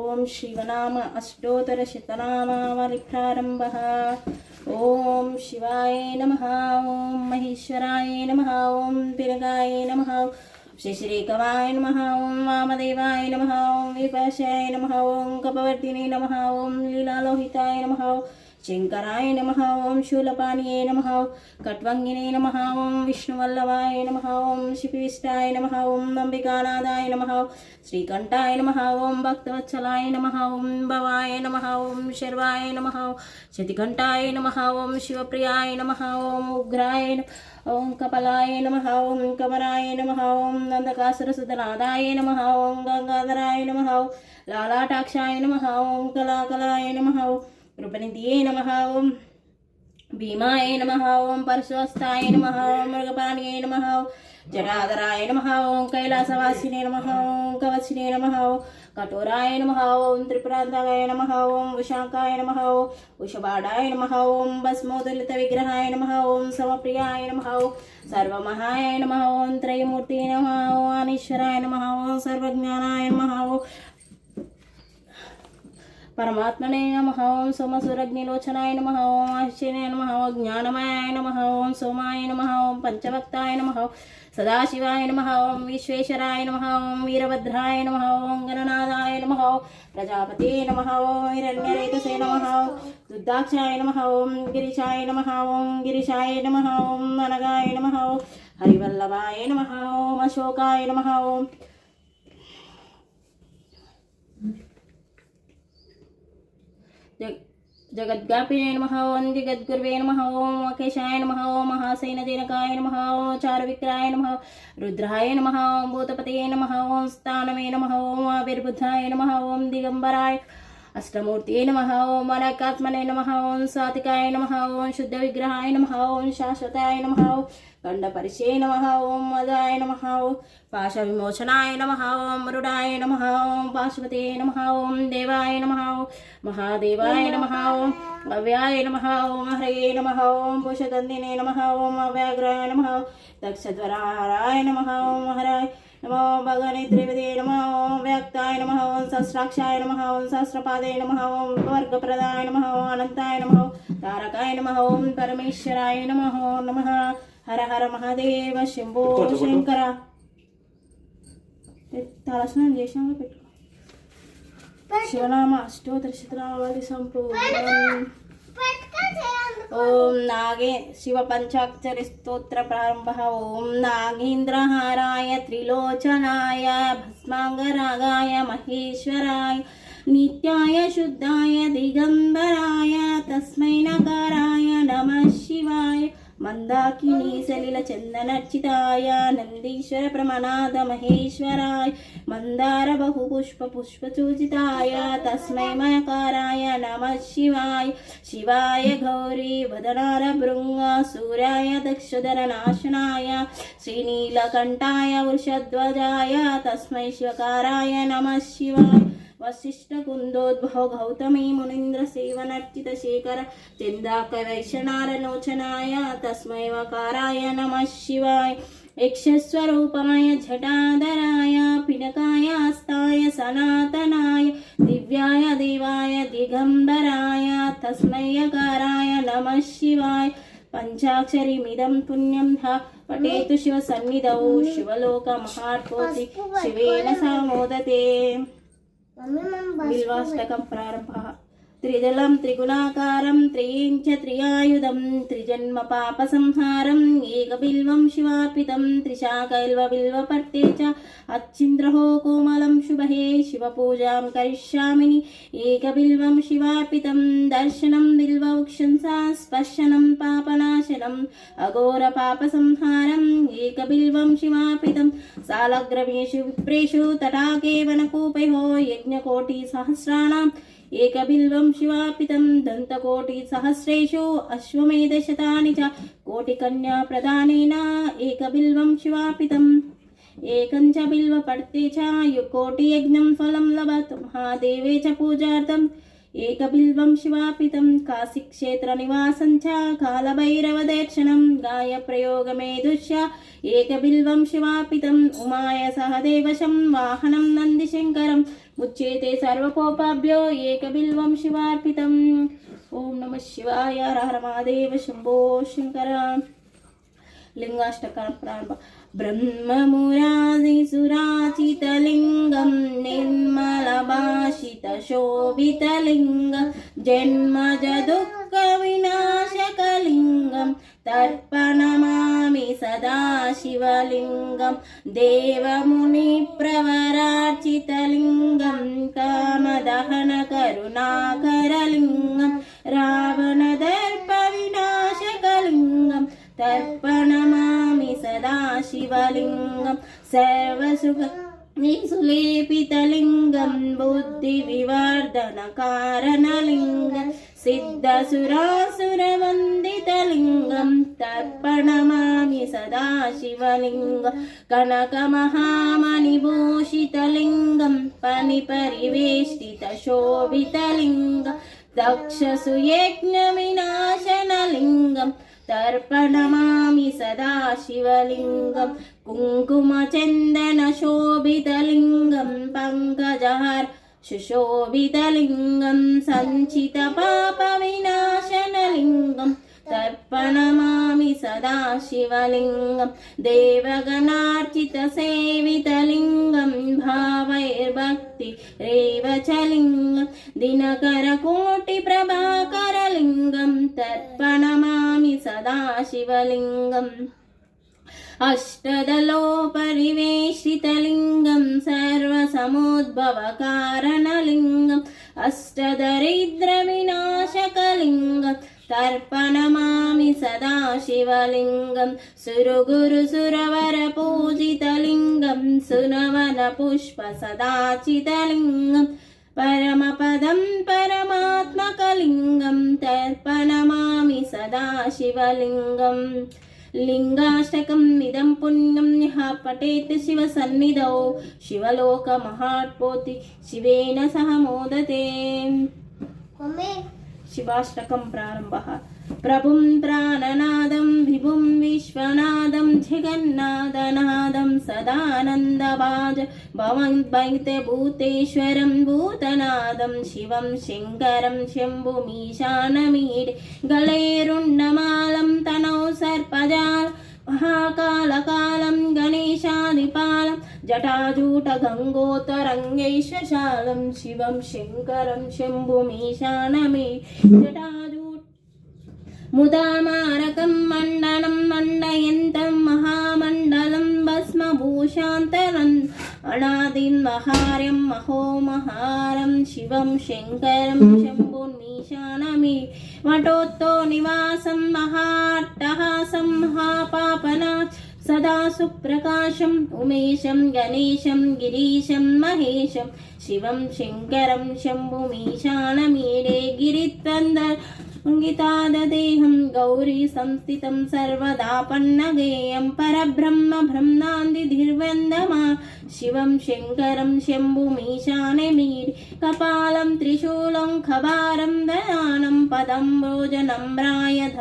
ఓం శివనామ అష్టోత్తర శతనామావళిప్రారంభః. ఓం శివాయ నమః. ఓం మహేశ్వరాయ నమః. ఓం పిరగాయ నమః. శ్రీశ్రీకవాయ నమః. ఓం వామదేవాయ నమః. ఓం విపాశాయ నమః. ఓం కపవర్తినే నమః. ఓం లీలాలోహితాయ నమః. శంకరాయ నమః. ఓం శూలపాణియే నమః. కట్వంగినే నమః. ఓం విష్ణువల్లభాయ నమః. ఓం శిపివిష్టాయ నమః. ఓం అంబికానాథాయ నమః. శ్రీకంఠాయ నమః. ఓం భక్తవత్సలాయ నమః. ఓం భవాయ నమః. ఓం శర్వాయ నమః. శతికంఠాయ నమః. ఓం శివప్రియాయ నమః. ఓం ఉగ్రాయ ఓం కపలాయ నమః. ఓం కమరాయ నమః. ఓం నందకాసురసుతనాదాయ నమః. ఓం గంగాధరాయ నమః. లాలాటాక్షాయ నమః. ఓం కళాకళాయ నమః. రూపనిధియే నమః. ఓం భీమాయ నమః. ఓం పరశువస్తాయ నమః. ఓం మృగపాణియే నమః. జటాధరాయ నమః. ఓం కైలాసవాసినే నమః. ఓం కవచినే నమః. కఠోరాయ నమః. ఓం త్రిపురాంతకాయ నమః. ఓం ఉషాకాయ నమః. ఉషబాడాయ నమః. ఓం భస్మోదలిత విగ్రహాయ నమః. ఓం సమప్రియాయ నమః. సర్వమహాయ నమః. ఓం త్రయమూర్తి నమః. ఓం అనీశ్వరాయ నమః. ఓం సర్వజ్ఞానాయ నమః. పరమాత్మనే నమః. ఓం సోమసురగ్నిలోచనాయ నమః. ఓం ఆశ్చర్యాయ నమః. జ్ఞానమయాయ నమః. ఓం సోమాయ నమః. ఓం పంచభక్తాయ నమః. సదాశివాయ నమః. ఓం విశ్వేశ్వరాయ నమః. ఓం వీరభద్రాయ నమః. ఓం గణనాథాయ నమః. ప్రజాపతే నమః. ఓం హిరణ్యరేతసే నమః. దుద్దాక్షాయ నమః. ఓం గిరిశాయ నమః. ఓం గిరిశాయ నమః. ఓం అనగాయ నమః. హరివల్లభాయ నమః. ఓం అశోకాయ నమః. ఓం జగద్వ్యాపినే నమః. ఓం జగద్గురువే నమః. ఓం అకేశాయ నమః. ఓం మహాసైనజనకాయ నమః. ఓం చారువిక్రాయ నమః. రుద్రాయ నమః. ఓం భూతపతయే నమః. ఓం స్థానమే నమః. ఓం ఆవిర్బుద్ధాయ నమః. ఓం దిగంబరాయ అష్టమూర్తియే నమః. ఓం అనకాత్మనే నమః. ఓం సాతికాయ నమః. ఓం శుద్ధ విగ్రహాయ నమః. ఓం శాశ్వతాయ నమః. గండపరిశే నమః. ఓం మదాయ నమః. పాశ విమోచనాయ నమః. ఓం మృడాయ నమః. ఓం పాశుపతే నమః. ఓం దేవాయ నమః. మహాదేవాయ నమః. ఓం అవ్యాయ నమః. ఓం హరయే నమః. ఓం పుషదందినే నమః. ఓం అవ్యాఘ్రాయ నమః. దక్షధ్వరాయ నమః. ఓం హరాయ నమో భగవనే త్రివిదే నమః. ఓం వ్యాక్తాయ నమః. ఓం సహస్రాక్షాయ నమః. ఓం సహస్రపాదే నమః. ఓం వర్గప్రదాయ నమః. ఓం అనంతాయ నమః. తారకాయ నమః. ఓం పరమేశ్వరాయ నమః. నమః. హర హర మహాదేవ శంభో శంకర. తలస్నానం చేసినాక పెట్టుకో. శివనామ అష్టోత్తర శతనామావళి సంపూర్ణం. ఓం నాగే శివ పంచాక్షరి స్తోత్ర ప్రారంభ. ఓం నాగేంద్రహారాయ త్రిలోచనాయ భస్మాంగరాగాయ మహేశ్వరాయ నిత్యాయ శుద్ధాయ దిగంబరాయ తస్మై నకారాయ నమః శివాయ మందాకినీ సలిల చందనర్చితాయ నందీశ్వర ప్రమనాద మహేశ్వరాయ మందార బహుపుష్ప పుష్పచూజితాయ తస్మై మయకారాయ నమః శివాయ శివాయ గౌరీ వదనార భృంగ సూర్యాయ దక్షధర నాశనాయ శ్రీనీలకంఠాయ వృషధ్వజాయ తస్మై శివకారాయ నమః శివాయ వశిష్ఠ కుందోద్భవ గౌతమీ మునీంద్ర సేవనర్చిత శేఖర చందాక వైశనారలోచనాయ తస్మై వకారాయ నమః శివాయ యక్షస్వరూపమయ జటాధరాయ పినకాయ హస్తాయ సనాతనాయ దివ్యాయ దేవాయ దిగంబరాయ తస్మై యకారాయ నమః శివాయ పంచాక్షరిమిదం పుణ్యం పఠేతు శివ సన్నిధౌ శివలోక మహార్పోతి శివేన సమోదతే. బిల్వాష్టకం ప్రారంభ. త్రిదళం త్రిగుణాకారం త్రయంచ త్రియాయుధం త్రిజన్మ పాప సంహారం ఏకబిల్వం శివార్పితం త్రిశాకైల్వ బిల్వపర్తే చ అచ్చింద్రహో కోమలం శుభహే శివపూజాం కరిష్యామిని ఏకబిల్వం శివార్పితం దర్శనం బిల్వవృక్షంసా స్పర్శనం పాపనాశనం అఘోర పాప సంహారం ఏకబిల్వం శివార్పితం సాలగ్రమేషు విప్రేషు తటాకే వనకూపైః యజ్ఞకోటి సహస్రాణం ఏకబిల్వం శివార్పితం దంతకోటి సహస్రేషు అశ్వమేధశతాని చ కోటికన్యా ప్రదానేన ఏకబిల్వం శివార్పితం ఏకం చ బిల్వపర్తే చ కోటి యజ్ఞం ఫలం లభతు మహాదేవే చ పూజార్థం एकबिल्वं शिवार्पितं काशीक्षेत्रनिवासं च कालभैरवदर्शनं गायप्रयोगमेधुश्च एकबिल्वं शिवार्पितम् उमाय सह देवशं वाहनं नन्दिशङ्करम् उच्येते सर्वकोपाभ्यो एकबिल्वं शिवार्पितम्। ओम नमः शिवाय। हर हर महादेव शंभो शंकर। लिंगाष्टकं प्रारंभ। ब्रह्ममुरारिसुराचितलिङ्गं निर्मलभाषितशोभितलिङ्गं जन्मजदुःखविनाशकलिङ्गं तर्पणमामि सदा शिवलिङ्गं देवमुनिप्रवरार्चितलिङ्गं कामदहनकरुणाकरलिङ्गं रावणदर्पविनाशकलिङ्गं तर्पणमामि सदा शिवलिङ्गं सर्वसुखनिसुलेपितलिङ्गं बुद्धिविवर्धनकारणलिङ्गं सिद्धसुरासुरवन्दितलिङ्गं तर्पणमामि सदा शिवलिङ्गं कनकमहामणिभूषितलिङ्गं फणिपरिवेष्टितशोभितलिङ्गं दक्षसुयज्ञविनाशनलिङ्गं तर्पणमामि सदा शिवलिङ्गं कुङ्कुमचन्दनशोभितलिङ्गं पङ्कजहर सुशोभितलिङ्गं सञ्चितपापविनाशनलिङ्गं तर्पणमामि सदा शिवलिङ्गं देवगणार्चितसेवितलिङ्गं भावैर्भक्तिरेव च लिङ्गं दिनकरकोटिप्रभाकरलिङ्गं तर्पणमामि सदा शिवलिङ्गम् अष्टदलोपरिवेशितलिङ्गं सर्वसमुद्भवकारणलिङ्गम् अष्टदरिद्रविनाशकलिङ्गं तर्पणमामि सदा शिवलिङ्गं सुरगुरुसुरवरपूजितलिङ्गं सुनवनपुष्पसदाचितलिङ्गं परमपदं परमात्मकलिङ्गं तर्पणमामि सदा शिवलिङ्गम् लिंगाष्टकम् इदं पुण्यं यः पठेत् शिवसन्निधौ शिवलोकमहाप्नोति शिवेन सह मोदते। शिवाष्टकं प्रारम्भः। प्रभुं प्राणनादं विभुं विश्वनादं जगन्नाथनादं सदानन्दभाज भवद्भूतेश्वरं भूतनादं शिवं शङ्करं शम्भुमीशानमीडे गलेरुण्डमालं तनौ सर्पजाल महाकालकालं गणेशादिपालं जटाजूटगङ्गोत्तरङ्गैश्वशालं शिवं शङ्करं शम्भुमीशानमीडे जटाजूट मुदामारकं मण्डनं मण्डयन्तं महामण्डलं भस्मभूषान्तरन् अनादिन्महार्यं महोमहारं शिवं शङ्करं शम्भुमीशानमी वटोत्तो निवासं महाट्टहासं महापापनाथ सदा सुप्रकाशम् उमेशं गणेशं गिरीशं महेशं शिवं शङ्करं शम्भुमीशानमीडे गिरित्वन्दर गीतादेहं गौरी संस्थितं सर्वदापन्नगेयं परब्रह्म ब्रह्मान्दिधिर्वन्दमा शिवं शङ्करं शम्भुमीशानमीडे कपालं त्रिशूलं खभारं दयानं पदं भोजनम्रायध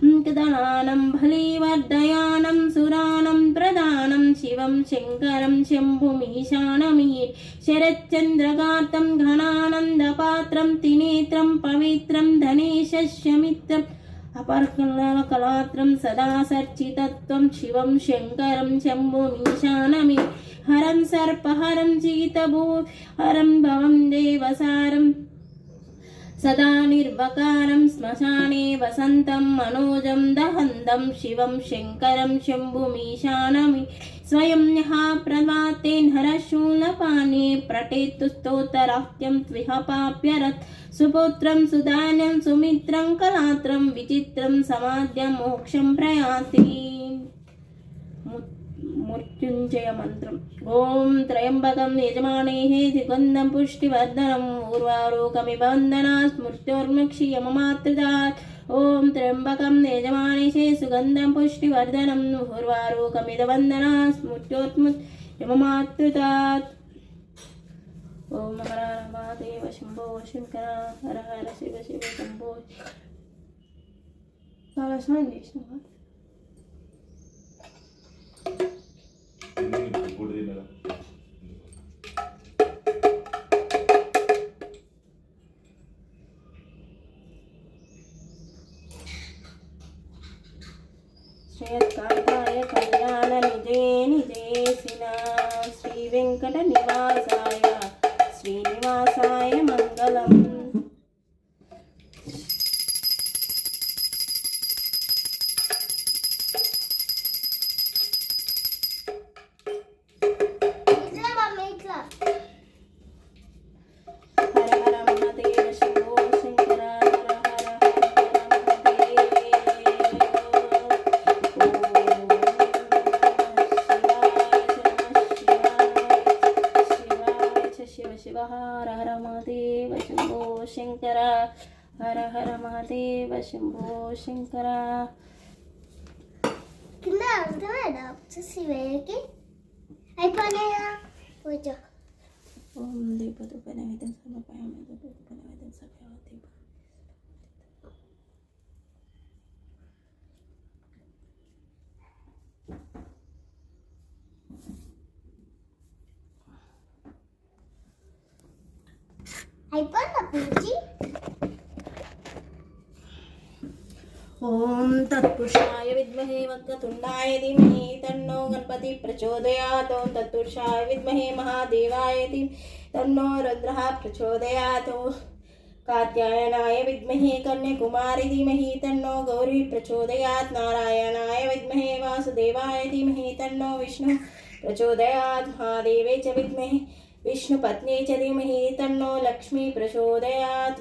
दनानं बलिवर्धयानं सुरानं प्रदानं शिवं शङ्करं शम्भुमीशानमीडे शरच्चन्द्रगातं घनानन्दपात्रं त्रिनेत्रं पवित्रं धनेशस्य मित्रम् अपरकलात्रं सदा सर्चितत्वं शिवं शङ्करं शम्भुमीशानमीडे हरं सर्पहरं चीतभूहरं भवं देवसारं सदा निर्वकारं श्मशाने वसन्तं मनोजं दहन्तं शिवं शङ्करं शम्भुमीशानमीडे स्वयं यः प्रभातेन हरशूलपाणे प्रटेतु स्तोत्रवाक्यं त्विह पाप्यरत् सुपुत्रं सुधान्यं सुमित्रं कलात्रं विचित्रं समाद्य मोक्षं प्रयाति। मृत्युंजय मंत्रम। ओम त्र्यंबकं यजमानेः सुगन्धं पुष्टिवर्धनम् उर्वारुकमिव वन्दनात् मृत्योर्मुक्षीयममात्रदात्। ओम त्र्यंबकं यजमानेः सुगन्धं पुष्टिवर्धनम् उर्वारुकमिव वन्दनात् मृत्योर्मुक्षीयममात्रदात्। ఓం హర హర మహాదేవ శంభో శంకర హర హర శివ శివ శంభో. చాలా స్నానం చేసినావా? శ్రేయస్కాంతాయ కళ్యాణ నిజే నిజేసిన శ్రీ వెంకట నివాసాయ శ్రీనివాసాయ మంగళం. హర హర మహాదేవ శంభో శంకర హర హర శివ శివ హర హర మహాదేవ శంభో శంకర హర హర మహాదేవ శంభో శంకర. కింద అర్థమైనా శివయ్యకి అయిపోయినాయా? పూజ ఓం దీపధూప నైవేద్యం సమర్పయామి. దీపధూప నైవేద్యం సమర్పయామి. అయిపోయిందా పూజ? ఓం తత్పురుషాయ విద్మహే వక్రతుండాయ ధీమహి తన్నో గణపతి ప్రచోదయాత్. ఓం తత్పురుషాయ విద్మహే మహాదేవాయ ధీమహి తన్నో రుద్రః ప్రచోదయాత్. కాత్యాయనాయ విద్మహే కన్యాకుమారి ధీమహి తన్నో గౌరీ ప్రచోదయాత్. నారాయణాయ విద్మహే వాసుదేవాయ ధీమహి తన్నో విష్ణు ప్రచోదయాత్. మహాదేవే చ విద్మహే విష్ణుపత్నే చ ధీమహి తన్నో లక్ష్మీ ప్రచోదయాత్.